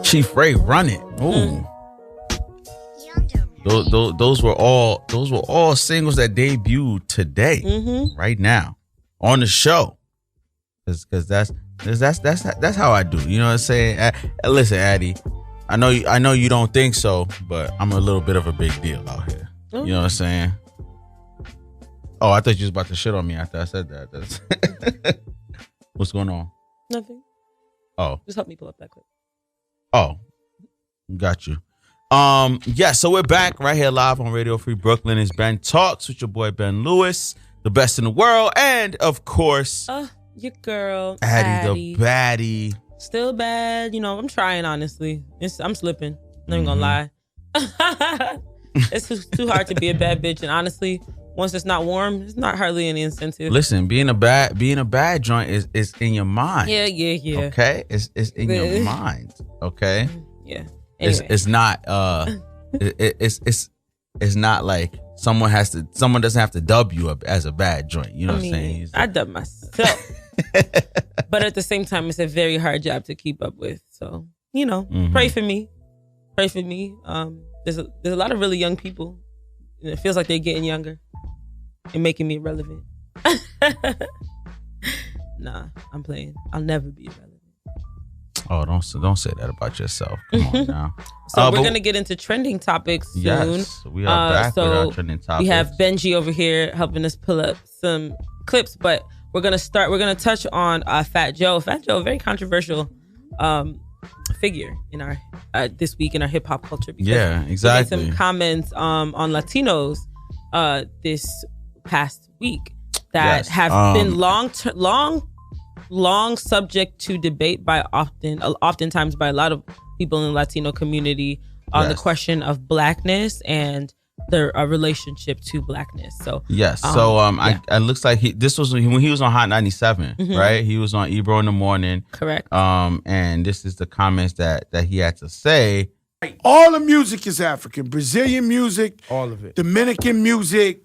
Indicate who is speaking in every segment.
Speaker 1: Chief Ray, Run It. Ooh. Those were all singles that debuted today, right now, on the show. Because that's how I do. You know what I'm saying? Listen, Addy, I know you don't think so, but I'm a little bit of a big deal out here. You know what I'm saying? Oh, I thought you was about to shit on me after I said that. What's going on?
Speaker 2: Nothing.
Speaker 1: Oh.
Speaker 2: Just help me pull up that clip.
Speaker 1: Oh, got you. Yeah, so we're back right here live on Radio Free Brooklyn. It's Ben Talks with your boy Ben Lewis, the best in the world, and of course,
Speaker 2: your girl
Speaker 1: Addy the Baddie.
Speaker 2: Still bad, you know. I'm trying, honestly. I'm slipping. Not even gonna lie. It's too hard to be a bad bitch, and honestly, once it's not warm, it's not hardly any incentive.
Speaker 1: Listen, being a bad joint is in your mind.
Speaker 2: Yeah.
Speaker 1: Okay, it's in your mind. Okay.
Speaker 2: Yeah. Anyway.
Speaker 1: It's not it's not like someone doesn't have to dub you up as a bad joint. You know what I'm saying? I
Speaker 2: dub myself. But at the same time, it's a very hard job to keep up with. So, you know, pray for me. Pray for me. There's a lot of really young people. And it feels like they're getting younger and making me irrelevant. Nah, I'm playing. I'll never be irrelevant.
Speaker 1: Oh, don't say that about yourself. Come on now.
Speaker 2: So we're gonna get into trending topics soon.
Speaker 1: Yes, we are back with our trending topics.
Speaker 2: We have Benji over here helping us pull up some clips, but we're gonna touch on Fat Joe. Fat Joe, a very controversial figure in our this week in our hip hop culture.
Speaker 1: Yeah, exactly.
Speaker 2: He made some comments on Latinos this past week that have been long subject to debate by oftentimes by a lot of people in the Latino community on the question of blackness and their relationship to blackness. So
Speaker 1: yes, it looks like this was when he was on Hot 97, right? He was on Ebro in the Morning,
Speaker 2: correct?
Speaker 1: And this is the comments that he had to say.
Speaker 3: All the music is African, Brazilian music,
Speaker 4: all of it,
Speaker 3: Dominican music,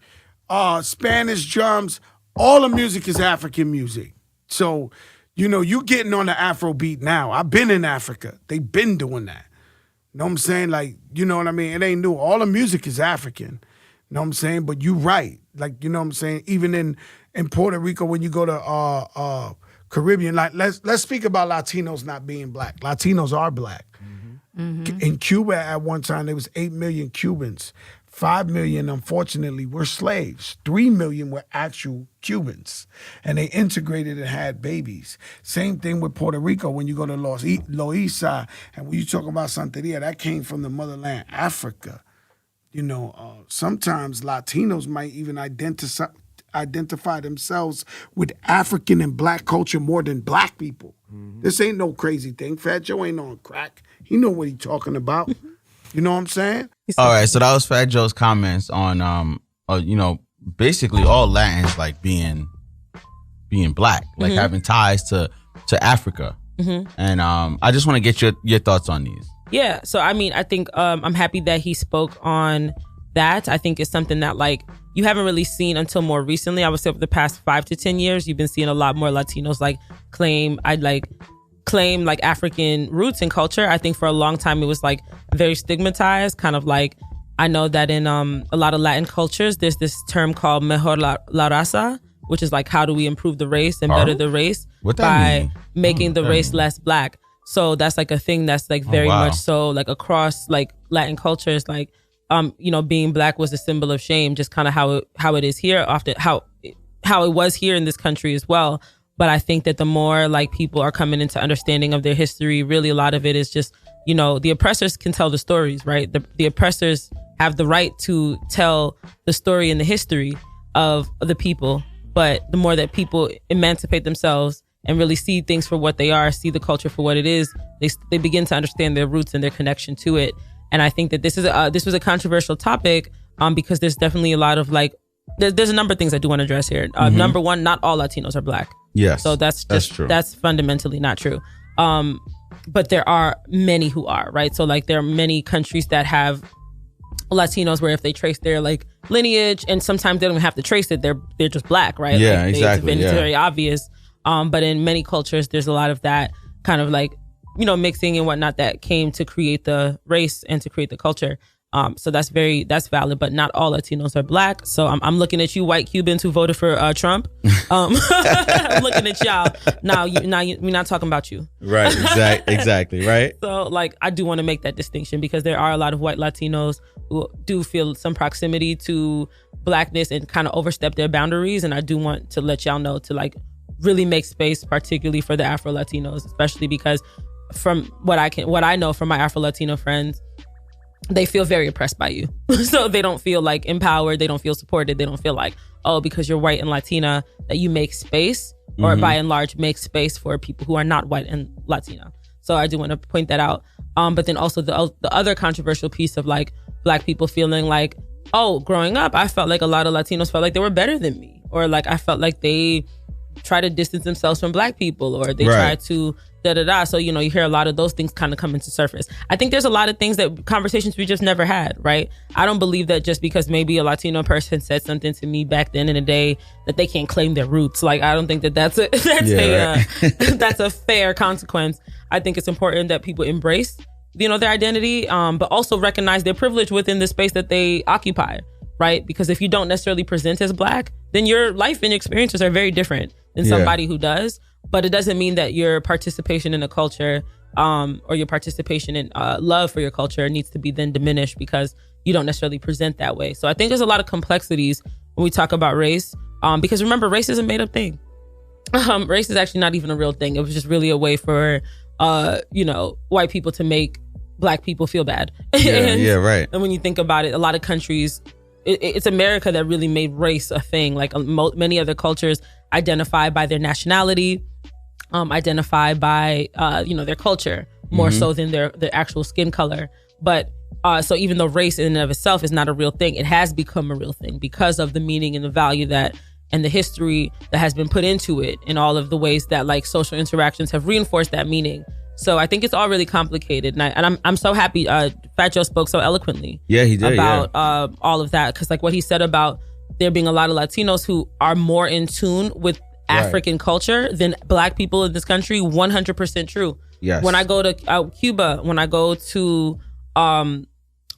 Speaker 3: Spanish drums. All the music is African music. So, you know, you getting on the Afro beat now. I've been in Africa. They've been doing that. You know what I'm saying? Like, you know what I mean? It ain't new. All the music is African. You know what I'm saying? But you right. Like, you know what I'm saying? Even in Puerto Rico, when you go to Caribbean, like let's speak about Latinos not being black. Latinos are black. In Cuba at one time, there was 8 million Cubans. 5 million, unfortunately, were slaves. 3 million were actual Cubans. And they integrated and had babies. Same thing with Puerto Rico when you go to Loíza. And when you talk about Santeria, that came from the motherland, Africa. You know, sometimes Latinos might even identify themselves with African and black culture more than black people. This ain't no crazy thing. Fat Joe ain't on crack. He know what he talking about. You know what I'm saying?
Speaker 1: All right, so that was Fat Joe's comments on, you know, basically all Latins like being black, like having ties to Africa. And I just want to get your thoughts on these.
Speaker 2: Yeah, so I mean, I think I'm happy that he spoke on that. I think it's something that like you haven't really seen until more recently. I would say over the past 5 to 10 years, you've been seeing a lot more Latinos like claim like African roots and culture. I think for a long time it was like very stigmatized, kind of like, I know that in a lot of Latin cultures there's this term called mejor la raza, which is like how do we improve the race and better the race by making the race less black. So that's like a thing that's like very much so like across like Latin cultures, like you know, being black was a symbol of shame, just kind of how it is here, often how it was here in this country as well. But I think that the more like people are coming into understanding of their history, really a lot of it is just, you know, the oppressors can tell the stories, right? The oppressors have the right to tell the story and the history of the people. But the more that people emancipate themselves and really see things for what they are, see the culture for what it is, they begin to understand their roots and their connection to it. And I think that this was a controversial topic because there's definitely a lot of like, there's a number of things I do want to address here. Number one, not all Latinos are black.
Speaker 1: Yes.
Speaker 2: So that's true. That's fundamentally not true. But there are many who are, right? So like there are many countries that have Latinos where if they trace their like lineage, and sometimes they don't have to trace it, they're just black, right?
Speaker 1: Yeah,
Speaker 2: like,
Speaker 1: exactly.
Speaker 2: It's very obvious. But in many cultures, there's a lot of that kind of like mixing and whatnot that came to create the race and to create the culture. So that's valid, but not all Latinos are black. So I'm looking at you, white Cubans who voted for Trump. I'm looking at y'all. We're not talking about you.
Speaker 1: Right. Exactly. Right.
Speaker 2: So like, I do want to make that distinction because there are a lot of white Latinos who do feel some proximity to blackness and kind of overstep their boundaries. And I do want to let y'all know to like really make space, particularly for the Afro Latinos, especially because from what I know from my Afro Latino friends, they feel very oppressed by you. So they don't feel like empowered. They don't feel supported. They don't feel like, oh, because you're white and Latina that you make space or by and large make space for people who are not white and Latina. So I do want to point that out. But then also the other controversial piece of like black people feeling like, oh, growing up, I felt like a lot of Latinos felt like they were better than me, or like I felt like they try to distance themselves from black people, or they try to da-da-da. So, you hear a lot of those things kind of come into surface. I think there's a lot of things conversations we just never had, right? I don't believe that just because maybe a Latino person said something to me back then in the day that they can't claim their roots. Like, I don't think that's a fair consequence. I think it's important that people embrace, their identity, but also recognize their privilege within the space that they occupy, right? Because if you don't necessarily present as black, then your life and experiences are very different than somebody who does. But it doesn't mean that your participation in a culture or your participation in love for your culture needs to be then diminished because you don't necessarily present that way. So I think there's a lot of complexities when we talk about race because remember, race is a made up thing. Race is actually not even a real thing. It was just really a way for, white people to make black people feel bad.
Speaker 1: Right.
Speaker 2: And when you think about it, a lot of countries, it's America that really made race a thing. Like many other cultures identify by their nationality, identify by their culture more so than their actual skin color. But so even though race in and of itself is not a real thing, it has become a real thing because of the meaning and the value that and the history that has been put into it, and all of the ways that like social interactions have reinforced that meaning. So I think it's all really complicated, and I'm so happy Fat Joe spoke so eloquently.
Speaker 1: Yeah, he did
Speaker 2: about all of that, because like what he said about there being a lot of Latinos who are more in tune with African culture than black people in this country, 100% true.
Speaker 1: Yes.
Speaker 2: When I go to Cuba, when I go to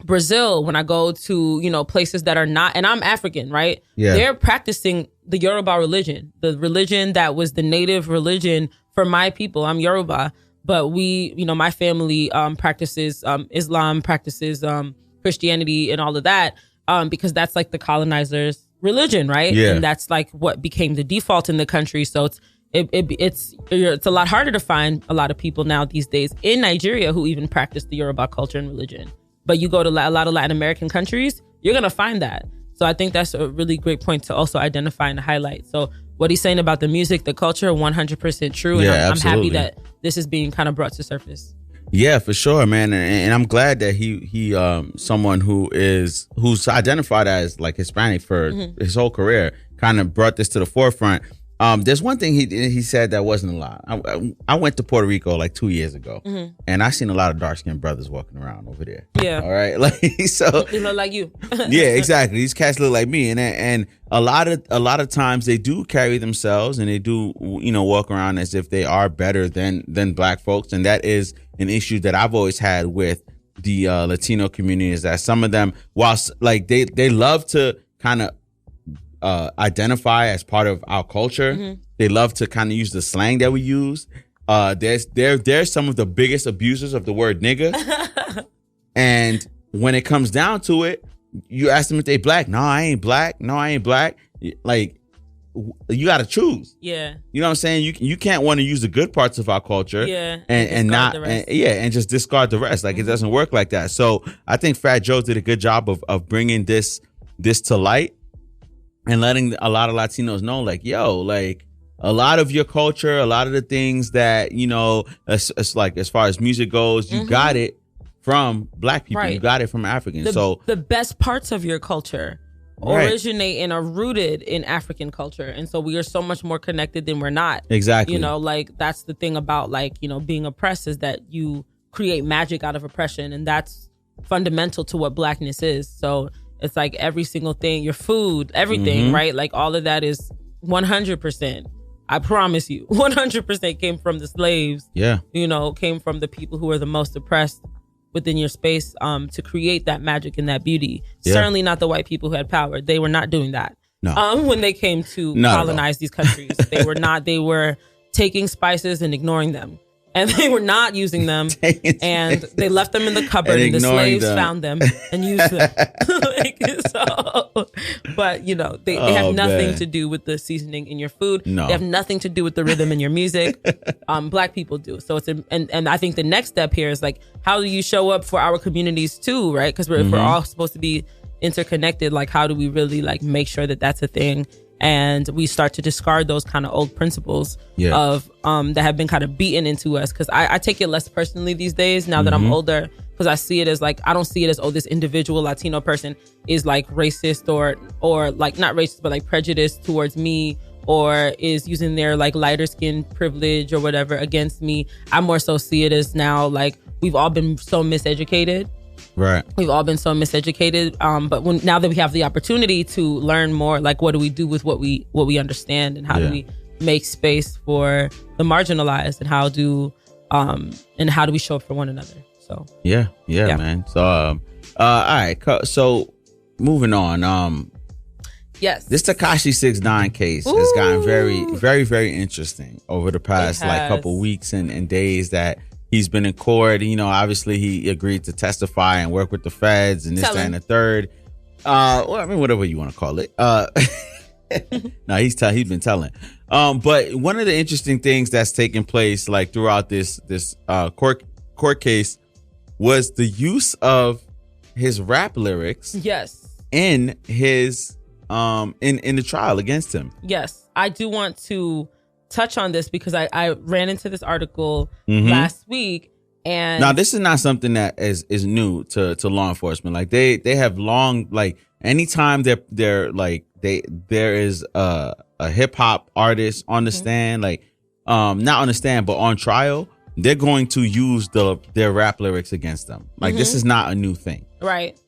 Speaker 2: Brazil, when I go to places that are not, and I'm African, right? Yeah. They're practicing the Yoruba religion, the religion that was the native religion for my people. I'm Yoruba. But we, my family practices Islam, practices Christianity and all of that because that's like the colonizers' religion, right?
Speaker 1: Yeah.
Speaker 2: And that's like what became the default in the country. So it's a lot harder to find a lot of people now these days in Nigeria who even practice the Yoruba culture and religion. But you go to a lot of Latin American countries, you're going to find that. So I think that's a really great point to also identify and highlight. So what he's saying about the music, the culture, 100% true. And I'm happy that this is being kind of brought to surface.
Speaker 1: Yeah, for sure, man. And I'm glad that he someone who's identified as like Hispanic for his whole career kind of brought this to the forefront. There's one thing he said that wasn't a lot. I went to Puerto Rico like 2 years ago, and I seen a lot of dark skinned brothers walking around over there.
Speaker 2: Yeah.
Speaker 1: All right. Like so.
Speaker 2: They look like you.
Speaker 1: Yeah, exactly. These cats look like me, and a lot of times they do carry themselves and they do walk around as if they are better than black folks, and that is an issue that I've always had with the Latino community, is that some of them, whilst like they love to kind of identify as part of our culture. They love to kind of use the slang that we use. There's some of the biggest abusers of the word nigga. And when it comes down to it, you ask them if they black. No, I ain't black. No, I ain't black. Like, you got to choose.
Speaker 2: Yeah.
Speaker 1: You know what I'm saying? You can't want to use the good parts of our culture.
Speaker 2: Yeah.
Speaker 1: And not, and just discard the rest. Like, it doesn't work like that. So I think Fat Joe did a good job of bringing this to light. And letting a lot of Latinos know, like, yo, like, a lot of your culture, a lot of the things that, it's like, as far as music goes, you got it from black people. Right. You got it from Africans. So
Speaker 2: the best parts of your culture originate and are rooted in African culture. And so we are so much more connected than we're not.
Speaker 1: Exactly.
Speaker 2: Like, that's the thing about, like, being oppressed, is that you create magic out of oppression. And that's fundamental to what blackness is. So it's like every single thing, your food, everything, right? Like all of that is 100% I promise you, 100% came from the slaves.
Speaker 1: Yeah.
Speaker 2: Came from the people who were the most oppressed within your space to create that magic and that beauty.
Speaker 1: Yeah.
Speaker 2: Certainly not the white people who had power. They were not doing that.
Speaker 1: No.
Speaker 2: When they came to colonize these countries. They were not. They were taking spices and ignoring them. And they were not using them. And they left them in the cupboard and the slaves found them and used them. But, they have nothing to do with the seasoning in your food.
Speaker 1: No.
Speaker 2: They have nothing to do with the rhythm in your music. Black people do. So and I think the next step here is like, how do you show up for our communities too, right? Because we're all supposed to be interconnected. Like, how do we really like make sure that that's a thing? And we start to discard those kind of old principles of that have been kind of beaten into us. Because I take it less personally these days now that I'm older, because I see it as like, I don't see it as, this individual Latino person is like racist or like not racist, but like prejudiced towards me, or is using their like lighter skin privilege or whatever against me. I more so see it as now like we've all been so miseducated.
Speaker 1: Right.
Speaker 2: We've all been so miseducated. But now that we have the opportunity to learn more, like what do we do with what we understand, and how do we make space for the marginalized, and how do we show up for one another? So
Speaker 1: yeah, man. So all right. So moving on.
Speaker 2: Yes.
Speaker 1: This Tekashi 6ix9ine case has gotten very, very, very interesting over the past like couple weeks and days that he's been in court. Obviously he agreed to testify and work with the feds and this, that, and the third. Well, I mean, whatever you want to call it. No, he's been telling. But one of the interesting things that's taken place like throughout this court case was the use of his rap lyrics.
Speaker 2: Yes.
Speaker 1: In his in the trial against him.
Speaker 2: Yes, I do want to touch on this because I ran into this article last week, and
Speaker 1: now this is not something that is new to law enforcement. Like they have long, like anytime they're like there is a hip hop artist on the stand, like not on the stand but on trial, they're going to use their rap lyrics against them. Like this is not a new thing,
Speaker 2: right?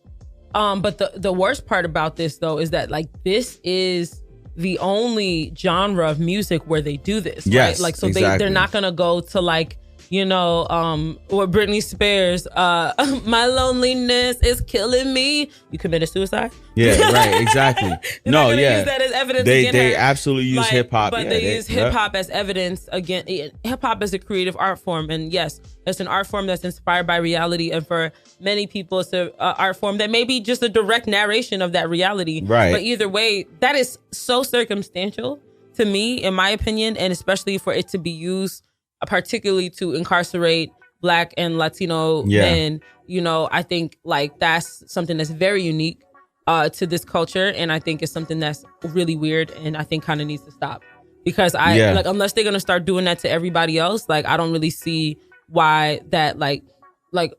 Speaker 2: But the worst part about this though is that like this is the only genre of music where they do this,
Speaker 1: yes,
Speaker 2: right? Like, so
Speaker 1: exactly.
Speaker 2: they're not gonna go to like, or Britney Spears, my loneliness is killing me. You committed suicide?
Speaker 1: Yeah, right, exactly. No, yeah.
Speaker 2: Use that as evidence
Speaker 1: they absolutely use hip hop.
Speaker 2: But they use hip hop as evidence again. Hip hop is a creative art form, and yes, it's an art form that's inspired by reality, and for many people, it's an art form that may be just a direct narration of that reality.
Speaker 1: Right.
Speaker 2: But either way, that is so circumstantial to me, in my opinion, and especially for it to be used particularly to incarcerate Black and Latino men. I think like that's something that's very unique to this culture, and I think it's something that's really weird, and I think kind of needs to stop, because like unless they're gonna start doing that to everybody else, like I don't really see why that like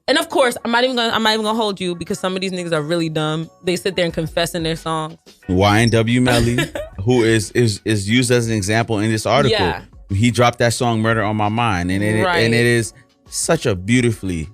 Speaker 2: and of course I'm not even gonna hold you, because some of these niggas are really dumb. They sit there and confess in their songs.
Speaker 1: YNW Melly, who is used as an example in this article.
Speaker 2: Yeah.
Speaker 1: He dropped that song "Murder on My Mind," and it is such a beautifully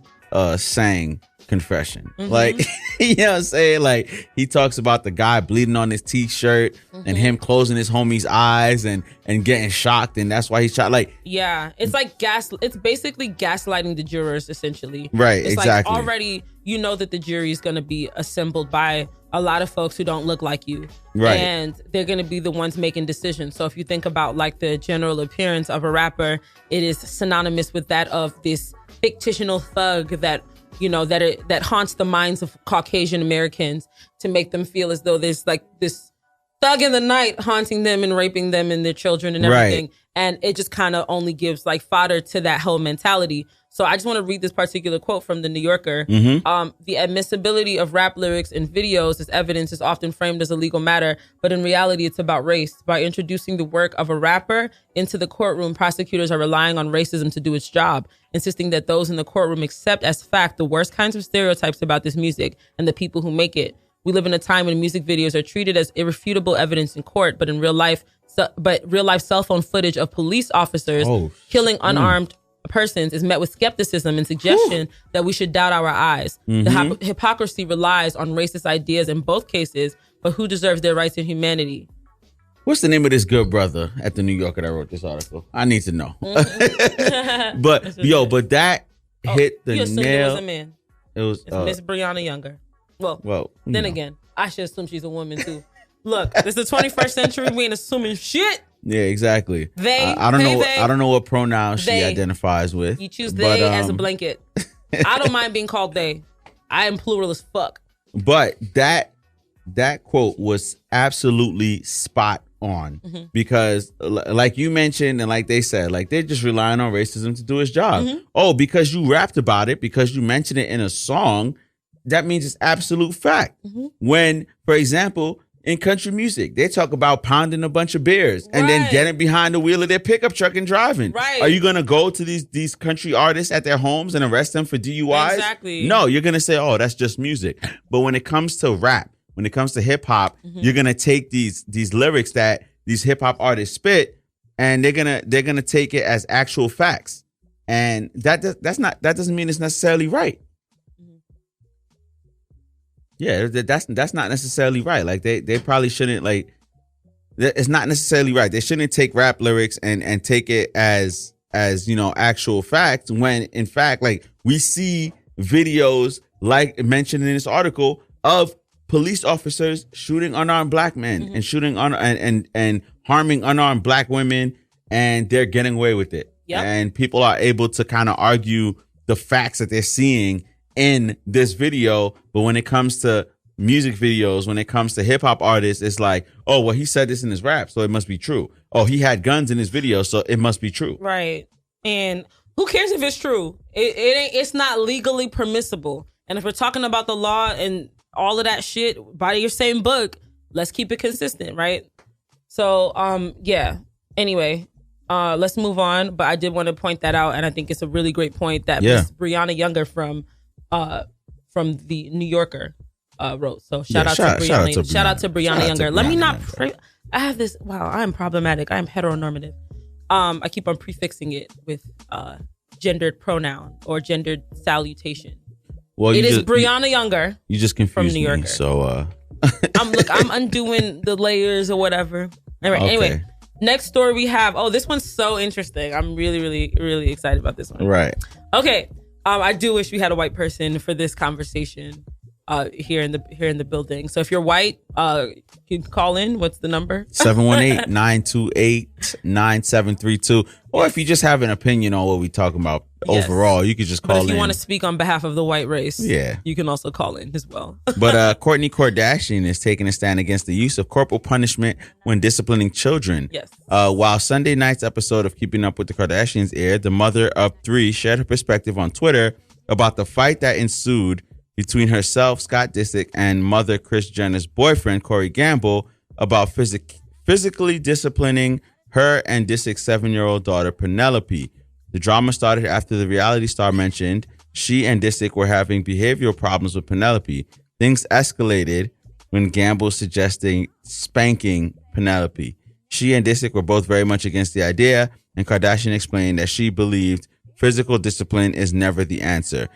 Speaker 1: sang confession. Like, you know what I'm saying? Like, he talks about the guy bleeding on his t-shirt and him closing his homie's eyes and getting shocked, and that's why he shot. Like,
Speaker 2: yeah, it's like it's basically gaslighting the jurors, essentially.
Speaker 1: Right,
Speaker 2: it's
Speaker 1: exactly.
Speaker 2: Like already you know that the jury is going to be assembled by a lot of folks who don't look like you.
Speaker 1: Right.
Speaker 2: And they're going to be the ones making decisions. So if you think about like the general appearance of a rapper, it is synonymous with that of this fictional thug that, that haunts the minds of Caucasian Americans to make them feel as though there's like this thug in the night haunting them and raping them and their children and everything. Right. And it just kind of only gives like fodder to that whole mentality. So I just want to read this particular quote from the New Yorker. The admissibility of rap lyrics in videos as evidence is often framed as a legal matter, but in reality, it's about race. By introducing the work of a rapper into the courtroom, prosecutors are relying on racism to do its job, insisting that those in the courtroom accept as fact the worst kinds of stereotypes about this music and the people who make it. We live in a time when music videos are treated as irrefutable evidence in court, but in real life, cell phone footage of police officers killing unarmed persons is met with skepticism and suggestion that we should doubt our eyes. The hypocrisy relies on racist ideas in both cases, but who deserves their rights and humanity?
Speaker 1: What's the name of this good brother at the New Yorker that wrote this article? I need to know. But that hit the
Speaker 2: you assumed
Speaker 1: nail.
Speaker 2: It was a man.
Speaker 1: It's
Speaker 2: Miss Brianna Younger. Well, then again, I should assume she's a woman too. Look, this is the 21st century. We ain't assuming shit.
Speaker 1: Yeah, exactly.
Speaker 2: They.
Speaker 1: I don't know.
Speaker 2: They,
Speaker 1: I don't know what pronoun she
Speaker 2: they.
Speaker 1: identifies with.
Speaker 2: You choose they as a blanket. I don't mind being called they. I am plural as fuck.
Speaker 1: But that quote was absolutely spot on because, like you mentioned, and like they said, like they're just relying on racism to do its job. Oh, because you rapped about it, because you mentioned it in a song, that means it's absolute fact. When, for example, in country music, they talk about pounding a bunch of beers and then getting behind the wheel of their pickup truck and driving.
Speaker 2: Right.
Speaker 1: Are you going to go to these country artists at their homes and arrest them for DUIs?
Speaker 2: Exactly.
Speaker 1: No, you're going to say, oh, that's just music. But when it comes to rap, when it comes to hip hop, you're going to take these lyrics that these hip hop artists spit and they're going to take it as actual facts. And that doesn't mean it's necessarily right. Yeah, that's not necessarily right. Like they probably shouldn't, like, it's not necessarily right. They shouldn't take rap lyrics and take it as actual facts, when in fact, like, we see videos like mentioned in this article of police officers shooting unarmed black men and shooting and harming unarmed black women, and they're getting away with it. Yep. And people are able to kind of argue the facts that they're seeing in this video. But when it comes to music videos, when it comes to hip hop artists, it's like, oh, well, he said this in his rap, so it must be true. Oh, he had guns in his video, so it must be true.
Speaker 2: Right. And who cares if it's true? It's not legally permissible. And if we're talking about the law and all of that shit by your same book, let's keep it consistent, right? So, yeah. Anyway, let's move on. But I did want to point that out, and I think it's a really great point that Miss Brianna Younger from the New Yorker wrote. So shout out to Brianna. Shout out to Brianna Younger. Let me not. I have this. Wow, I am problematic. I am heteronormative. I keep on prefixing it with gendered pronoun or gendered salutation. Well, it is Brianna Younger.
Speaker 1: You just confused
Speaker 2: from New Yorker.
Speaker 1: Me. So
Speaker 2: I'm undoing the layers or whatever. All right. Okay. Anyway, next story we have. Oh, this one's so interesting. I'm really, really, really excited about this one.
Speaker 1: Right.
Speaker 2: Okay. I do wish we had a white person for this conversation here in the building. So if you're white, you can call in. What's the number?
Speaker 1: 718-928-9732. Or if you just have an opinion on what we're talking about overall, you could just call in.
Speaker 2: But if you want to speak on behalf of the white race, you can also call in as well.
Speaker 1: But Kourtney Kardashian is taking a stand against the use of corporal punishment when disciplining children.
Speaker 2: Yes.
Speaker 1: While Sunday night's episode of Keeping Up with the Kardashians aired, the mother of three shared her perspective on Twitter about the fight that ensued between herself, Scott Disick, and mother Kris Jenner's boyfriend, Corey Gamble, about physically disciplining her and Disick's 7-year-old daughter, Penelope. The drama started after the reality star mentioned she and Disick were having behavioral problems with Penelope. Things escalated when Gamble suggested spanking Penelope. She and Disick were both very much against the idea, and Kardashian explained that she believed physical discipline is never the answer.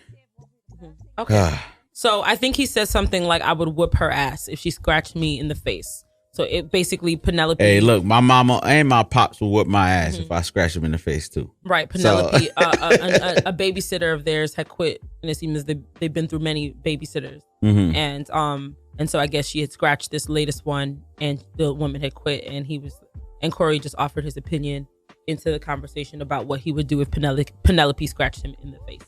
Speaker 2: Okay. So I think he said something like, I would whoop her ass if she scratched me in the face. So it basically Penelope.
Speaker 1: Hey, look, my mama and my pops will whoop my ass if I scratch him in the face too.
Speaker 2: Right. Penelope, so. a babysitter of theirs had quit, and it seems they've been through many babysitters. And so I guess she had scratched this latest one, and the woman had quit, and Corey just offered his opinion into the conversation about what he would do if Penelope scratched him in the face.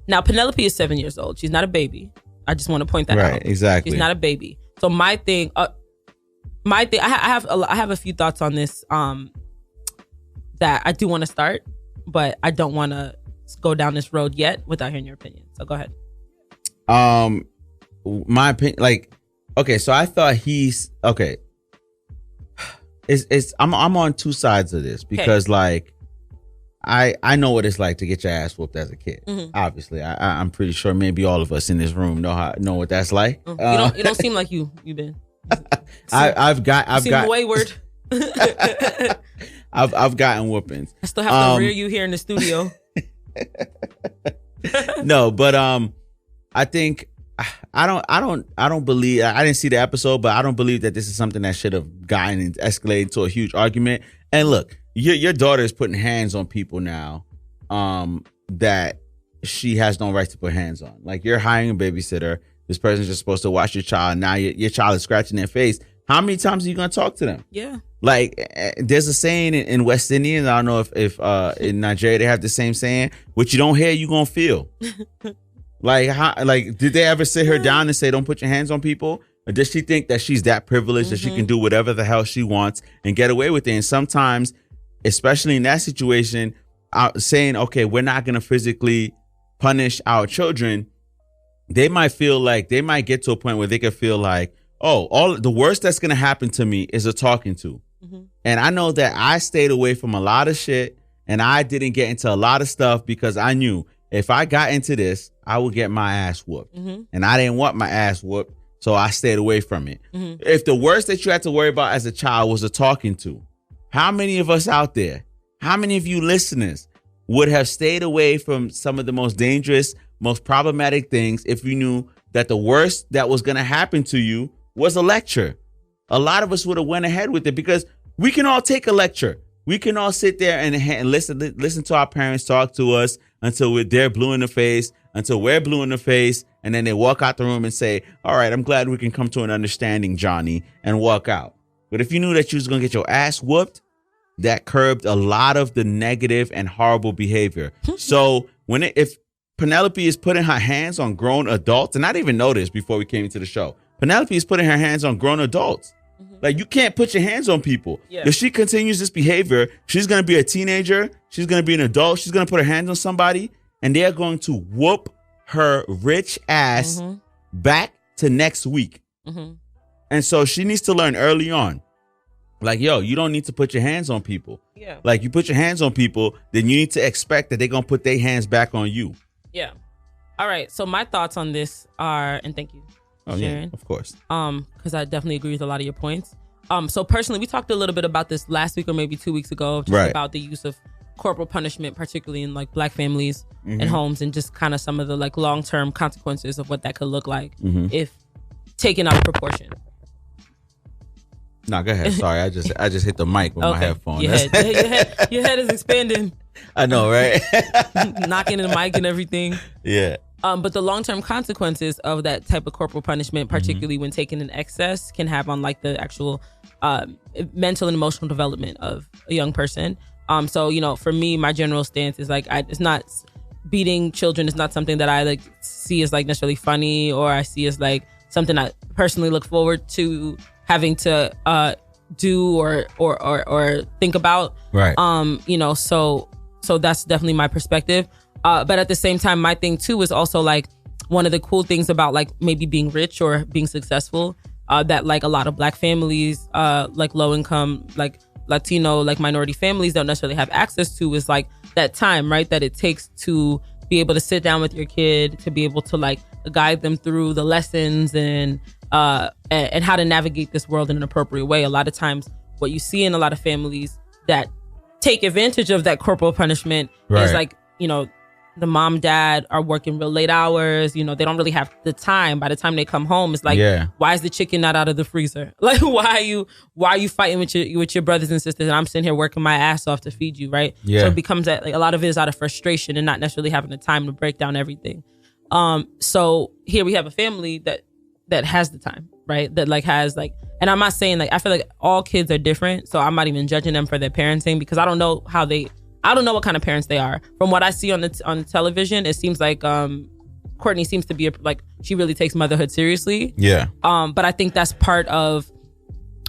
Speaker 2: Now, Penelope is 7 years old. She's not a baby. I just want to point that out.
Speaker 1: Right, exactly.
Speaker 2: She's not a baby. So my thing, I have a few thoughts on this that I do want to start, but I don't want to go down this road yet without hearing your opinion. So go ahead.
Speaker 1: My opinion, like, okay, so I thought okay. I'm on two sides of this because like I know what it's like to get your ass whooped as a kid. Obviously, I'm pretty sure maybe all of us in this room know what that's like.
Speaker 2: You don't seem like you've been.
Speaker 1: I've got
Speaker 2: wayward.
Speaker 1: I've gotten whoopings.
Speaker 2: I still have to rear you here in the studio.
Speaker 1: No, but I think I don't believe. I didn't see the episode, but I don't believe that this is something that should have gotten and escalated into a huge argument. And look, your daughter is putting hands on people now, that she has no right to put hands on. Like, you're hiring a babysitter. This person's just supposed to watch your child. Now your child is scratching their face. How many times are you gonna talk to them?
Speaker 2: Yeah.
Speaker 1: Like, there's a saying in West Indian. I don't know if in Nigeria they have the same saying. What you don't hear, you gonna feel. Like, did they ever sit her down and say, don't put your hands on people? Or does she think that she's that privileged that she can do whatever the hell she wants and get away with it? And sometimes, especially in that situation, saying, okay, we're not going to physically punish our children, they might get to a point where they could feel like, oh, all the worst that's going to happen to me is a talking to. And I know that I stayed away from a lot of shit and I didn't get into a lot of stuff because I knew if I got into this, I would get my ass whooped. And I didn't want my ass whooped, so I stayed away from it. If the worst that you had to worry about as a child was a talking to, how many of us out there, how many of you listeners would have stayed away from some of the most dangerous, most problematic things if you knew that the worst that was going to happen to you was a lecture? A lot of us would have went ahead with it because we can all take a lecture. We can all sit there and listen to our parents talk to us until they're blue in the face, until we're blue in the face, and then they walk out the room and say, all right, I'm glad we can come to an understanding, Johnny, and walk out. But if you knew that you was going to get your ass whooped, that curbed a lot of the negative and horrible behavior. So if Penelope is putting her hands on grown adults, and I didn't even know this before we came into the show, Penelope is putting her hands on grown adults. Like, you can't put your hands on people. Yeah. If she continues this behavior, she's going to be a teenager. She's going to be an adult. She's going to put her hands on somebody, and they're going to whoop her rich ass back to next week. And so she needs to learn early on. Like, yo, you don't need to put your hands on people. Yeah. Like, you put your hands on people, then you need to expect that they're going to put their hands back on you.
Speaker 2: Yeah. All right. So my thoughts on this are, and thank you, Sharon.
Speaker 1: Yeah, of course.
Speaker 2: Because I definitely agree with a lot of your points. So personally, we talked a little bit about this last week or maybe 2 weeks ago, just about the use of corporal punishment, particularly in like Black families and homes, and just kind of some of the like long-term consequences of what that could look like if taken out of proportion.
Speaker 1: No, go ahead. Sorry, I just hit the mic with my headphone.
Speaker 2: Your head is expanding.
Speaker 1: I know, right?
Speaker 2: Knocking the mic and everything.
Speaker 1: Yeah.
Speaker 2: But the long-term consequences of that type of corporal punishment, particularly when taken in excess, can have on like the actual mental and emotional development of a young person. So, you know, for me, my general stance is like, it's not beating children is not something that I like see as like necessarily funny, or I see as like something I personally look forward to having to do or think about.
Speaker 1: Right.
Speaker 2: You know, so that's definitely my perspective. But at the same time, my thing too is also like one of the cool things about like maybe being rich or being successful, that like a lot of Black families, like low income, like Latino, like minority families don't necessarily have access to, is like that time, right, that it takes to be able to sit down with your kid, to be able to like guide them through the lessons and how to navigate this world in an appropriate way. A lot of times what you see in a lot of families that take advantage of that corporal punishment is like, you know, the mom, dad are working real late hours. You know, they don't really have the time. By the time they come home, it's like, why is the chicken not out of the freezer? Like, why are you fighting with your brothers and sisters, and I'm sitting here working my ass off to feed you, right? Yeah. So it becomes that, like, a lot of it is out of frustration and not necessarily having the time to break down everything. So here we have a family that has the time, right? That like has like, and I'm not saying like, I feel like all kids are different, so I'm not even judging them for their parenting, because I don't know what kind of parents they are. From what I see on the television, it seems like Courtney seems to be like, she really takes motherhood seriously. Yeah. But I think that's part of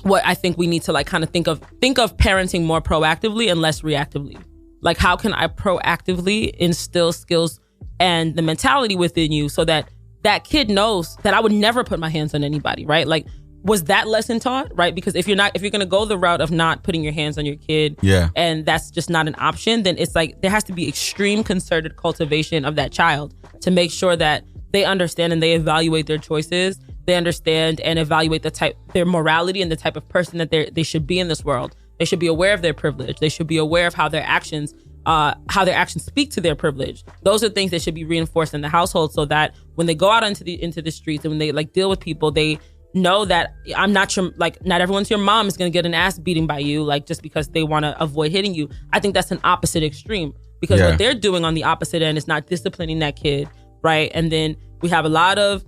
Speaker 2: what I think we need to like kind of think of parenting more proactively and less reactively. Like, how can I proactively instill skills and the mentality within you so that that kid knows that I would never put my hands on anybody, right? Like, was that lesson taught, right? Because if you're going to go the route of not putting your hands on your kid, and that's just not an option, then it's like there has to be extreme concerted cultivation of that child to make sure that they understand and they evaluate their choices. They understand and evaluate their morality and the type of person that they should be in this world. They should be aware of their privilege. They should be aware of how their actions how their actions speak to their privilege. Those are things that should be reinforced in the household, so that when they go out into the streets and when they like deal with people, they know that I'm not your, like, not everyone's your mom is going to get an ass beating by you, like, just because they want to avoid hitting you. I think that's an opposite extreme, because what they're doing on the opposite end is not disciplining that kid, right? And then we have a lot of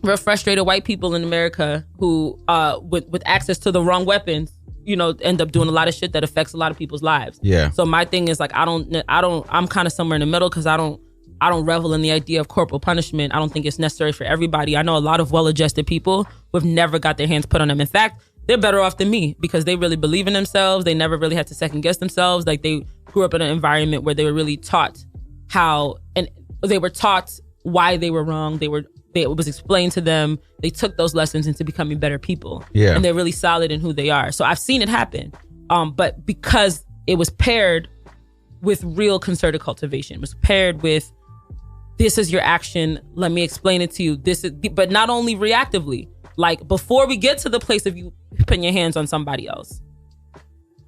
Speaker 2: real frustrated white people in America who, with access to the wrong weapons, you know, end up doing a lot of shit that affects a lot of people's lives. Yeah. So my thing is like, I'm kind of somewhere in the middle, because I don't revel in the idea of corporal punishment. I don't think it's necessary for everybody. I know a lot of well-adjusted people who have never got their hands put on them. In fact, they're better off than me, because they really believe in themselves. They never really had to second guess themselves. Like, they grew up in an environment where they were really taught how, and they were taught why they were wrong. It was explained to them. They took those lessons into becoming better people. Yeah. And they're really solid in who they are. So I've seen it happen. But because it was paired with real concerted cultivation, it was paired with, this is your action, let me explain it to you. But not only reactively, like before we get to the place of you putting your hands on somebody else.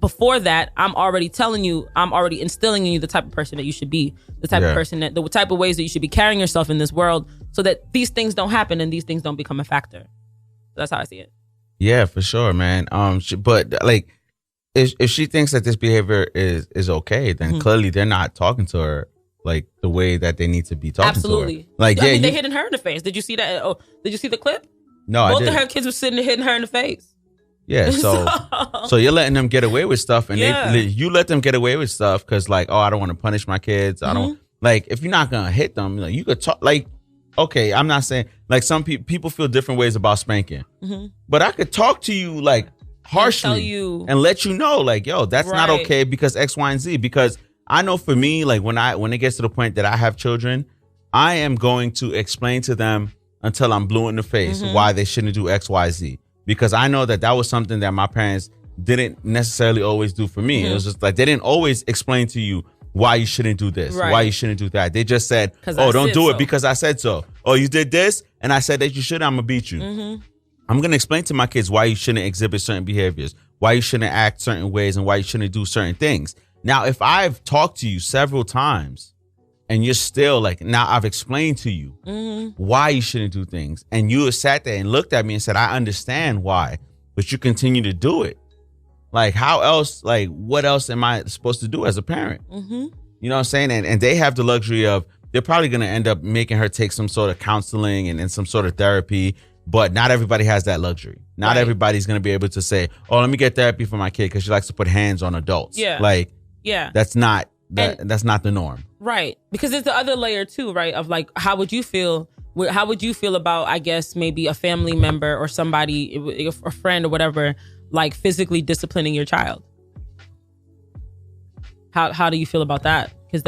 Speaker 2: Before that, I'm already telling you, I'm already instilling in you the type of person that you should be, the type of person the type of ways that you should be carrying yourself in this world, so that these things don't happen and these things don't become a factor. That's how I see it. Yeah, for sure, man. But like, if she thinks that this behavior is okay, then clearly they're not talking to her like the way that they need to be talking to her. Like, I mean, they hitting her in the face. Did you see that? Oh, did you see the clip? No, I didn't. Both of her kids were sitting there hitting her in the face. Yeah, so you're letting them get away with stuff, and you let them get away with stuff because, like, oh, I don't want to punish my kids. I don't, like, if you're not gonna hit them, like, you could talk. Like, okay, I'm not saying, like, some people feel different ways about spanking, but I could talk to you like harshly and let you know, like, yo, that's not okay because X, Y, and Z. Because I know for me, like, when it gets to the point that I have children, I am going to explain to them until I'm blue in the face why they shouldn't do X, Y, Z. Because I know that was something that my parents didn't necessarily always do for me. It was just like, they didn't always explain to you why you shouldn't do this, why you shouldn't do that. They just said, oh, don't do it because I said so. Oh, you did this and I said that you should, I'm going to beat you. I'm going to explain to my kids why you shouldn't exhibit certain behaviors, why you shouldn't act certain ways, and why you shouldn't do certain things. Now, if I've talked to you several times and you're still like, now I've explained to you why you shouldn't do things, and you sat there and looked at me and said, I understand why, but you continue to do it. Like, how else, like, what else am I supposed to do as a parent? You know what I'm saying? And they have the luxury of, they're probably going to end up making her take some sort of counseling and some sort of therapy, but not everybody has that luxury. Not everybody's going to be able to say, oh, let me get therapy for my kid because she likes to put hands on adults. Like, that's not the norm. Right. Because there's the other layer too, right? Of like, how would you feel about, I guess, maybe a family member or somebody, a friend or whatever, like physically disciplining your child? How do you feel about that? Because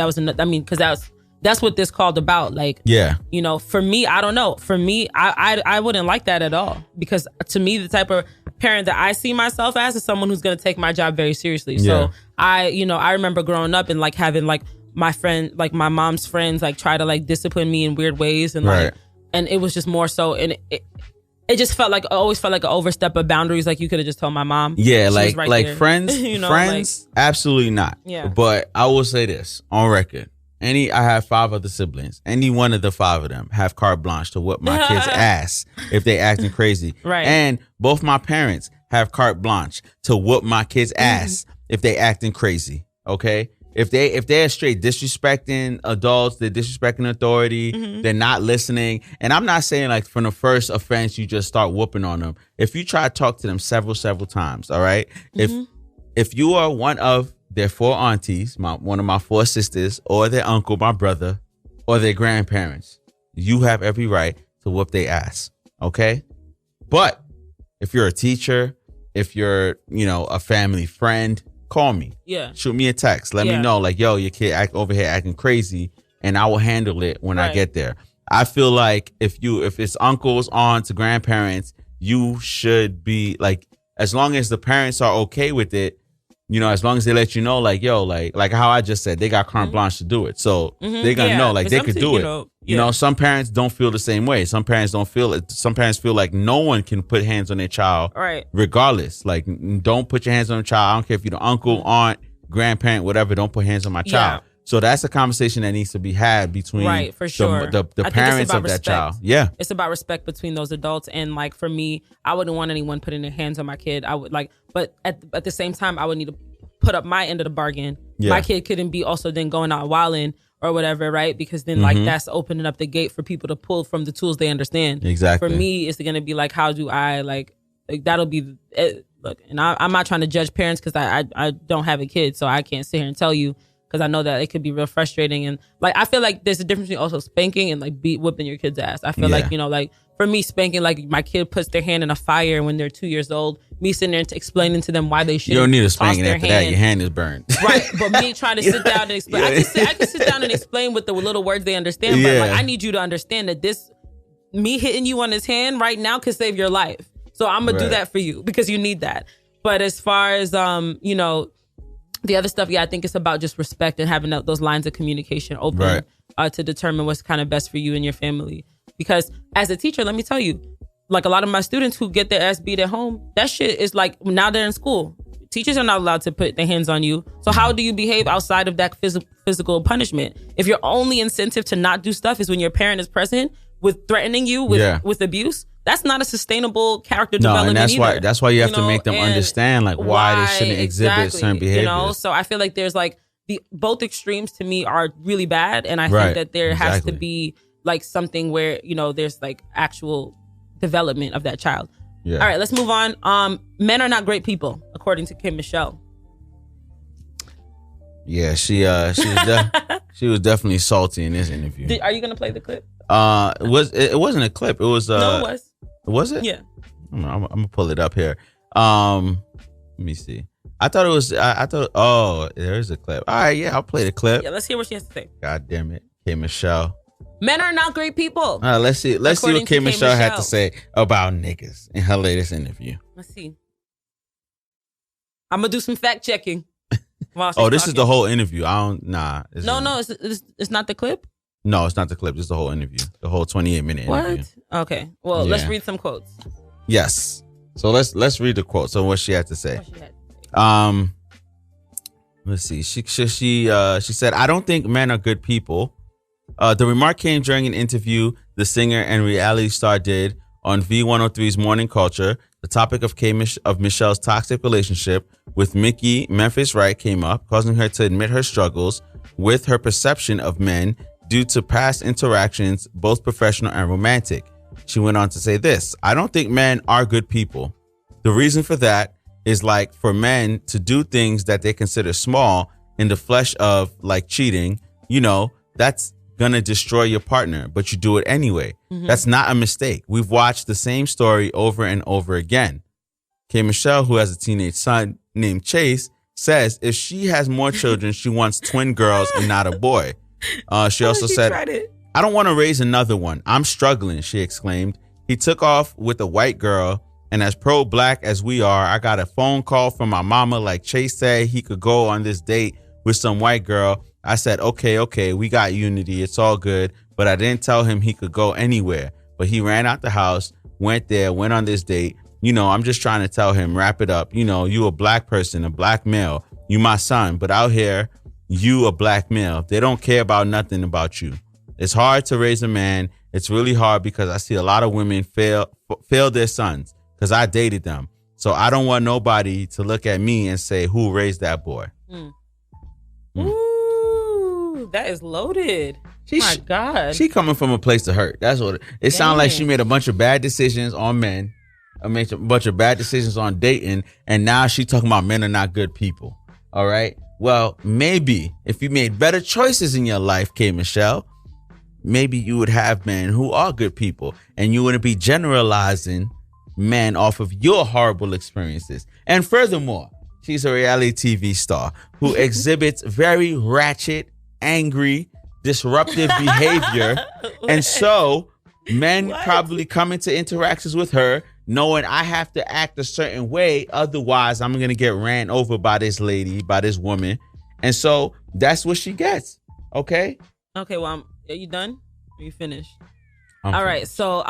Speaker 2: that's what this called about. Like, you know, for me, I don't know. For me, I wouldn't like that at all. Because to me, the type of parent that I see myself as is someone who's going to take my job very seriously. So I remember growing up and like having like my friend, like my mom's friends, like try to like discipline me in weird ways. And like, and it was just more so. And it just felt like, I always felt like an overstep of boundaries. Like, you could have just told my mom. Yeah, like friends, you know, friends, like, absolutely not. Yeah. But I will say this on record. I have 5 other siblings. Any one of the 5 of them have carte blanche to whip my kids' ass if they acting crazy. Right. And both my parents have carte blanche to whoop my kids' ass if they acting crazy. Okay? If they're straight disrespecting adults, they're disrespecting authority, they're not listening. And I'm not saying like from the first offense you just start whooping on them. If you try to talk to them several times, all right? If you are one of their 4 aunties, one of my 4 sisters, or their uncle, my brother, or their grandparents, you have every right to whoop their ass. Okay? But if you're a teacher, if you're, you know, a family friend, call me. Yeah. Shoot me a text. Let me know, like, yo, your kid over here acting crazy, and I will handle it when I get there. I feel like if it's uncles, aunts, grandparents, you should be like, as long as the parents are okay with it, you know, as long as they let you know, like, yo, like how I just said, they got carte blanche to do it. So they're going to know, like, they could do it. You know, some parents don't feel the same way. Some parents don't feel it. Some parents feel like no one can put hands on their child regardless. Like, don't put your hands on a child. I don't care if you're the uncle, aunt,
Speaker 1: grandparent, whatever, don't put hands on my child. So that's a conversation that needs to be had between
Speaker 2: for sure.
Speaker 1: the parents of that child. Yeah.
Speaker 2: It's about respect between those adults. And like for me, I wouldn't want anyone putting their hands on my kid. I would but at the same time, I would need to put up my end of the bargain. Yeah. My kid couldn't be also then going out wilding or whatever, right? Because then like that's opening up the gate for people to pull from the tools they understand.
Speaker 1: Exactly.
Speaker 2: For me, it's going to be like, how do I like that'll be look, and I'm not trying to judge parents because I don't have a kid, so I can't sit here and tell you, because I know that it could be real frustrating. And like I feel like there's a difference between also spanking and like whipping your kid's ass. I feel like, you know, like for me, spanking, like my kid puts their hand in a fire when they're 2 years old, me sitting there explaining to them why they should.
Speaker 1: You don't need a spanking after that. Your hand is burned.
Speaker 2: Right. But me trying to sit down and explain, I can sit down and explain with the little words they understand. But like I need you to understand that me hitting you on this hand right now could save your life. So I'm gonna do that for you because you need that. But as far as you know, the other stuff, I think it's about just respect and having those lines of communication open to determine what's kind of best for you and your family. Because as a teacher, let me tell you, like a lot of my students who get their ass beat at home, that shit is like, now they're in school. Teachers are not allowed to put their hands on you. So how do you behave outside of that physical punishment? If your only incentive to not do stuff is when your parent is present with threatening you with abuse, that's not a sustainable character development.
Speaker 1: And that's why you have to make them understand like why they shouldn't exhibit certain behaviors.
Speaker 2: You know, so I feel like there's like both extremes to me are really bad, and I think that there has to be like something where, you know, there's like actual development of that child. Yeah. All right, let's move on. Men are not great people, according to Kim Michelle.
Speaker 1: Yeah, she was definitely salty in this interview.
Speaker 2: Are you gonna play the clip?
Speaker 1: It wasn't a clip. It was.
Speaker 2: No, it was.
Speaker 1: Was it?
Speaker 2: Yeah.
Speaker 1: I'm gonna pull it up here. Let me see. I thought it was. I thought. Oh, there's a clip. All right, yeah, I'll play the clip.
Speaker 2: Yeah, let's hear what she has to say.
Speaker 1: God damn it, K. Michelle.
Speaker 2: Men are not great people.
Speaker 1: Let's see what K. Michelle had to say about niggas in her latest interview.
Speaker 2: Let's see. I'm gonna do some fact checking.
Speaker 1: This is the whole interview. No,
Speaker 2: it's not the clip.
Speaker 1: No, it's not the clip. It's the whole interview. The whole 28-minute interview.
Speaker 2: What? Okay. Well, let's read some quotes.
Speaker 1: Yes. So let's read the quotes. So what she had to say. Let's see. She said, "I don't think men are good people." The remark came during an interview the singer and reality star did on V103's Morning Culture. The topic of Michelle's toxic relationship with Mickey Memphis Wright came up, causing her to admit her struggles with her perception of men due to past interactions, both professional and romantic. She went on to say this: "I don't think men are good people. The reason for that is like for men to do things that they consider small in the flesh of like cheating, you know, that's gonna destroy your partner, but you do it anyway. Mm-hmm. That's not a mistake. We've watched the same story over and over again." K. Michelle, who has a teenage son named Chase, says if she has more children, she wants twin girls and not a boy. She also said, "I don't want to raise another one. I'm struggling," she exclaimed. "He took off with a white girl, and as pro-black as we are, I got a phone call from my mama like Chase said he could go on this date with some white girl. I said, okay, we got unity. It's all good. But I didn't tell him he could go anywhere. But he ran out the house, went on this date. You know, I'm just trying to tell him, wrap it up. You know, you a black person, a black male. You my son. But out here, you a black male. They don't care about nothing about you. It's hard to raise a man. It's really hard because I see a lot of women fail their sons because I dated them. So I don't want nobody to look at me and say, who raised that boy?"
Speaker 2: Ooh, that is loaded. My God.
Speaker 1: She coming from a place to hurt. That's what it sounds like. She made a bunch of bad decisions on men. Made a bunch of bad decisions on dating. And now she talking about men are not good people. All right. Well, maybe if you made better choices in your life, K. Michelle, maybe you would have men who are good people and you wouldn't be generalizing men off of your horrible experiences. And furthermore, she's a reality TV star who exhibits very ratchet, angry, disruptive behavior. And so men probably come into interactions with her knowing I have to act a certain way. Otherwise, I'm going to get ran over by this lady, by this woman. And so that's what she gets. Okay.
Speaker 2: Okay. Well, are you done? Are you finished? All right, so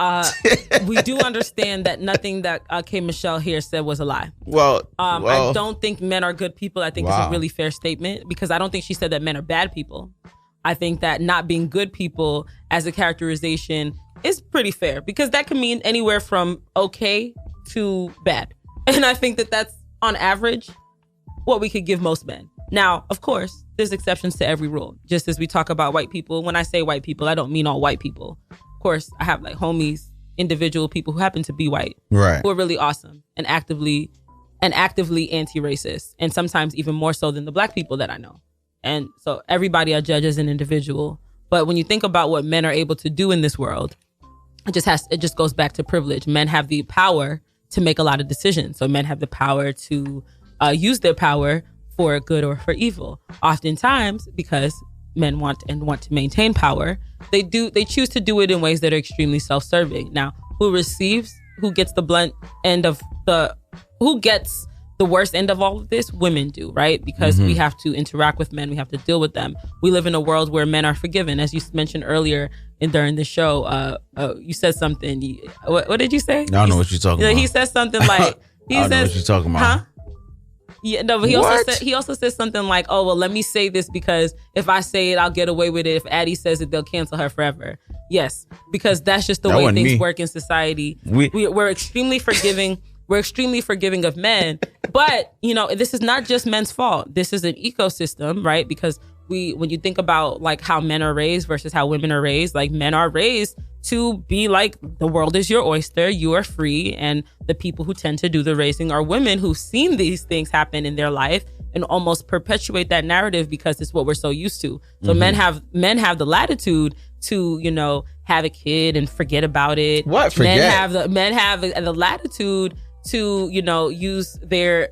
Speaker 2: we do understand that nothing that K. Michelle here said was a lie.
Speaker 1: Well,
Speaker 2: I don't think men are good people. I think it's
Speaker 1: Wow.
Speaker 2: a really fair statement because I don't think she said that men are bad people. I think that not being good people as a characterization is pretty fair because that can mean anywhere from okay to bad. And I think that that's on average what we could give most men. Now, of course, there's exceptions to every rule. Just as we talk about white people, when I say white people, I don't mean all white people. Of course, I have like homies, individual people who happen to be white,
Speaker 1: right,
Speaker 2: who are really awesome and actively anti-racist, and sometimes even more so than the black people that I know. And so everybody I judge as an individual. But when you think about what men are able to do in this world, it just goes back to privilege. Men have the power to make a lot of decisions. So men have the power to use their power for good or for evil. Oftentimes, because men want to maintain power, they choose to do it in ways that are extremely self-serving. Now, who gets the blunt end of who gets the worst end of all of this? Women do, right? Because we have to interact with men, we have to deal with them. We live in a world where men are forgiven, as you mentioned earlier during the show. You said something. What did you say?
Speaker 1: I don't know what you're talking about.
Speaker 2: He said something like,
Speaker 1: I don't know what you're talking about.
Speaker 2: Huh? Yeah, no, but he also said something like, "Oh, well, let me say this because if I say it, I'll get away with it. If Addy says it, they'll cancel her forever." Yes, because that's just the way things work in society. We're extremely forgiving. We're extremely forgiving of men, but this is not just men's fault. This is an ecosystem, right? Because when you think about like how men are raised versus how women are raised, like men are raised to be like, the world is your oyster, you are free, and the people who tend to do the raising are women who've seen these things happen in their life and almost perpetuate that narrative because it's what we're so used to. So men have the latitude to have a kid and forget about it.
Speaker 1: What forget?
Speaker 2: Men have the latitude to use their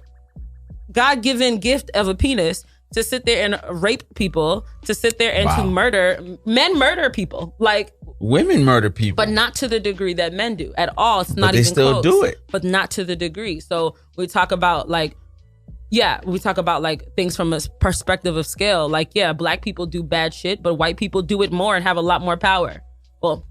Speaker 2: God-given gift of a penis to sit there and rape people, to sit there and to murder. Men murder people. Like,
Speaker 1: women murder people.
Speaker 2: But not to the degree that men do at all. It's not even close.
Speaker 1: But they still do it.
Speaker 2: But not to the degree. So we talk about things from a perspective of scale. Like, yeah, black people do bad shit, but white people do it more and have a lot more power. Well,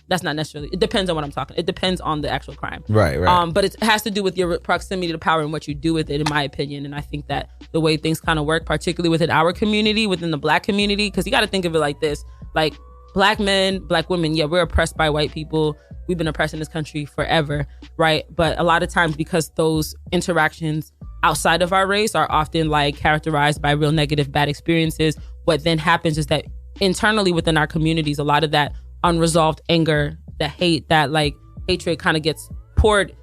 Speaker 2: that's not necessarily, it depends on what I'm talking. It depends on the actual crime.
Speaker 1: Right.
Speaker 2: But it has to do with your proximity to power and what you do with it, in my opinion. And I think that the way things kind of work, particularly within our community, within the black community, because you got to think of it like this, like black men, black women, yeah, we're oppressed by white people. We've been oppressed in this country forever, right? But a lot of times, because those interactions outside of our race are often like characterized by real negative, bad experiences, what then happens is that internally within our communities, a lot of that unresolved anger, that hate, that like hatred kind of gets poured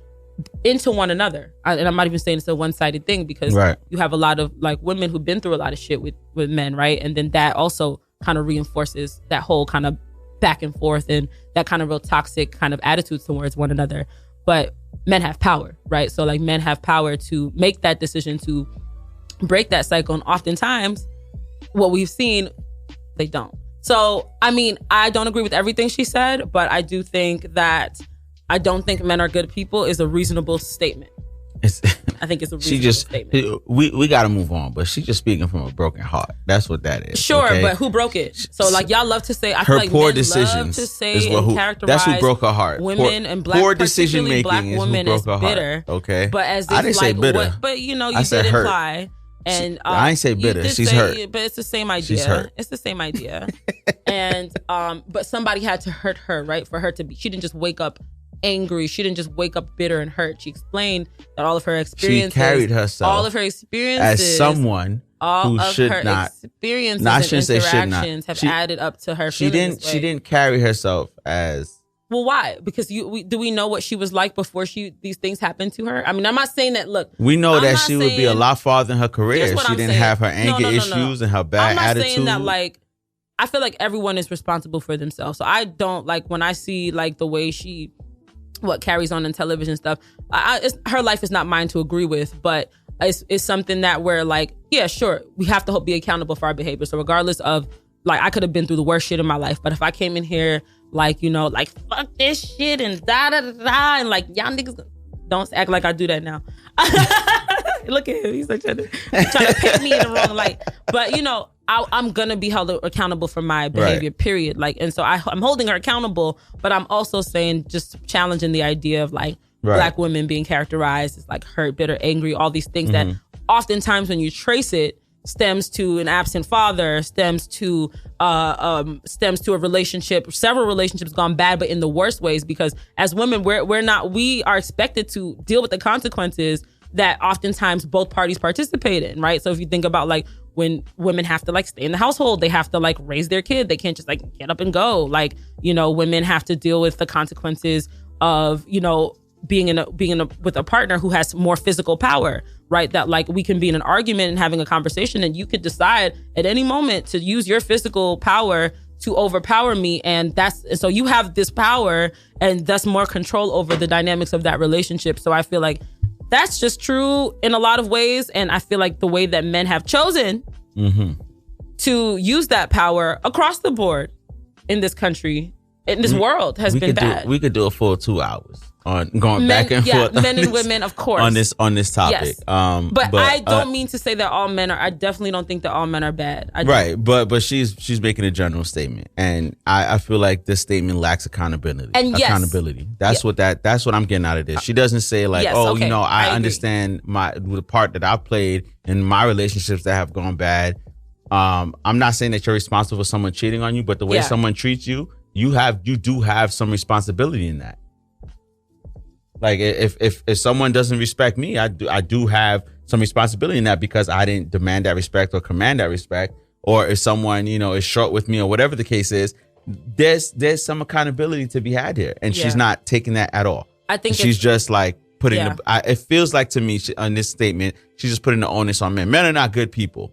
Speaker 2: into one another. And I'm not even saying it's a one-sided thing, because you have a lot of like women who've been through a lot of shit with men, right? And then that also kind of reinforces that whole kind of back and forth and that kind of real toxic kind of attitudes towards one another. But men have power, right? So like men have power to make that decision to break that cycle. And oftentimes what we've seen, they don't. So, I mean, I don't agree with everything she said, but I do think that I don't think men are good people is a reasonable statement. I think it's a reasonable statement.
Speaker 1: We got to move on, but she's just speaking from a broken heart. That's what that is.
Speaker 2: Sure, okay? But who broke it? So like y'all love to say, I feel like
Speaker 1: poor
Speaker 2: men
Speaker 1: decisions
Speaker 2: love to say and characterize
Speaker 1: that's who broke her heart.
Speaker 2: Women and black,
Speaker 1: poor decision making
Speaker 2: black women
Speaker 1: is who broke her
Speaker 2: bitter.
Speaker 1: Heart. Okay,
Speaker 2: but as if
Speaker 1: I didn't say bitter.
Speaker 2: But you did imply. And
Speaker 1: I ain't say bitter. She's hurt.
Speaker 2: But it's the same idea.
Speaker 1: She's hurt.
Speaker 2: It's the same idea. And but somebody had to hurt her, right? For her to be, she didn't just wake up angry. She didn't just wake up bitter and hurt. She explained that all of her experiences,
Speaker 1: she carried herself,
Speaker 2: all of her experiences
Speaker 1: as someone who should not.
Speaker 2: Experiences and interactions have added up to her.
Speaker 1: She didn't carry herself as.
Speaker 2: Well, why? Because do we know what she was like before these things happened to her? I mean, I'm not saying that. Look,
Speaker 1: we know that she would be a lot farther in her career. She didn't have her anger issues and her bad attitude. I'm not saying that. Like,
Speaker 2: I feel like everyone is responsible for themselves. So I don't like when I see like the way she carries on in television stuff. Her life is not mine to agree with, but it's something that we're like, yeah, sure, we have to be accountable for our behavior. So regardless of like, I could have been through the worst shit in my life, but if I came in here like, like fuck this shit and da da da da, and like y'all niggas don't act like I do that now. Look at him. He's like trying to paint me in the wrong light. But you know, I'm gonna be held accountable for my behavior. Right. Period. Like, and so I'm holding her accountable, but I'm also saying, just challenging the idea of like Black women being characterized as like hurt, bitter, angry, all these things that oftentimes when you trace it, stems to an absent father, stems to a relationship, several relationships gone bad, but in the worst ways, because as women, we are expected to deal with the consequences that oftentimes both parties participate in, right? So if you think about like when women have to like stay in the household, they have to like raise their kid, they can't just like get up and go. Like, you know, women have to deal with the consequences of, you know, being with a partner who has more physical power, right? That like we can be in an argument and having a conversation, and you could decide at any moment to use your physical power to overpower me, and so you have this power and thus more control over the dynamics of that relationship. So I feel like that's just true in a lot of ways, and I feel like the way that men have chosen to use that power across the board in this country, in this world, has been bad.
Speaker 1: We could do a full 2 hours on going back and forth.
Speaker 2: Men and women, of course,
Speaker 1: on this topic.
Speaker 2: Yes. But I don't mean to say that all men are. I definitely don't think that all men are bad.
Speaker 1: Right, but she's making a general statement, and I feel like this statement lacks accountability.
Speaker 2: And
Speaker 1: accountability. That's what I'm getting out of this. She doesn't say like, you know, I understand the part that I've played in my relationships that have gone bad. I'm not saying that you're responsible for someone cheating on you, but the way someone treats you, you do have some responsibility in that. Like if someone doesn't respect me, I do have some responsibility in that, because I didn't demand that respect or command that respect. Or if someone, you know, is short with me or whatever the case is, there's some accountability to be had here, and she's not taking that at all.
Speaker 2: I think
Speaker 1: she's just like putting. It feels like to me on this statement, she's just putting the onus on men. Men are not good people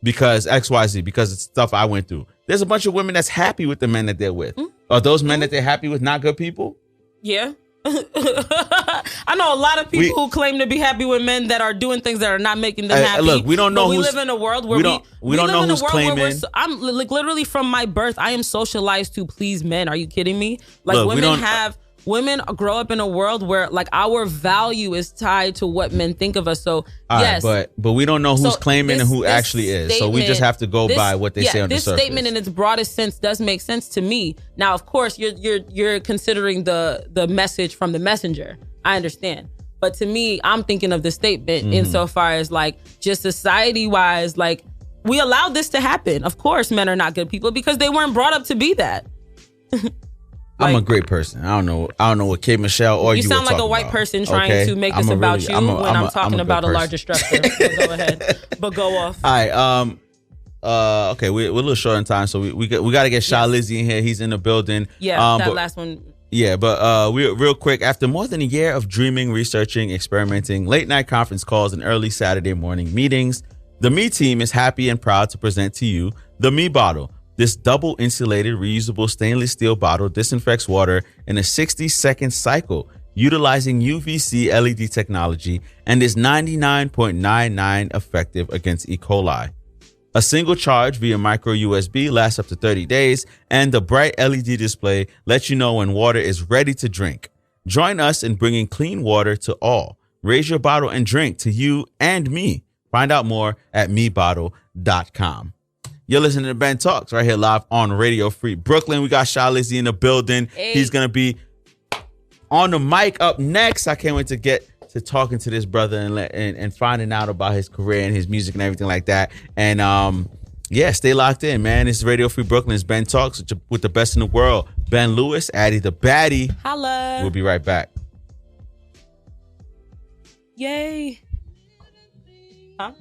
Speaker 1: because XYZ, because it's stuff I went through. There's a bunch of women that's happy with the men that they're with. Are those men that they're happy with not good people?
Speaker 2: Yeah. I know a lot of people who claim to be happy with men that are doing things that are not making them happy.
Speaker 1: Look, we don't know.
Speaker 2: We live in a world where
Speaker 1: we don't know who's claiming.
Speaker 2: I'm like literally from my birth, I am socialized to please men. Are you kidding me? Like, look, women grow up in a world where like our value is tied to what men think of us. So yes,
Speaker 1: but we don't know who's claiming and who actually is. So we just have to go by what they say on the surface.
Speaker 2: This statement in its broadest sense does make sense to me. Now, of course, you're considering the message from the messenger. I understand. But to me, I'm thinking of the statement insofar as like just society wise, like we allowed this to happen. Of course, men are not good people because they weren't brought up to be that.
Speaker 1: I'm a great person. I don't know what K. Michelle or you
Speaker 2: sound
Speaker 1: were
Speaker 2: like a white person trying to make this about you when I'm talking about a larger structure. So go ahead, but go off.
Speaker 1: All right. Okay, we're a little short on time, so we got to get Sha Lizzy in here. He's in the building.
Speaker 2: Yeah, that last one.
Speaker 1: Yeah, but real quick, after more than a year of dreaming, researching, experimenting, late night conference calls, and early Saturday morning meetings, the Me team is happy and proud to present to you the Me Bottle. This double insulated, reusable stainless steel bottle disinfects water in a 60-second cycle, utilizing UVC LED technology, and is 99.99% effective against E. coli. A single charge via micro USB lasts up to 30 days, and the bright LED display lets you know when water is ready to drink. Join us in bringing clean water to all. Raise your bottle and drink to you and me. Find out more at mebottle.com. You're listening to Ben Talks right here live on Radio Free Brooklyn. We got Sha Lizzy in the building. Hey. He's going to be on the mic up next. I can't wait to get to talking to this brother and finding out about his career and his music and everything like that. And stay locked in, man. It's Radio Free Brooklyn. It's Ben Talks with the best in the world. Ben Louis, Addy The Baddie.
Speaker 2: Holla.
Speaker 1: We'll be right back.
Speaker 2: Yay. Huh?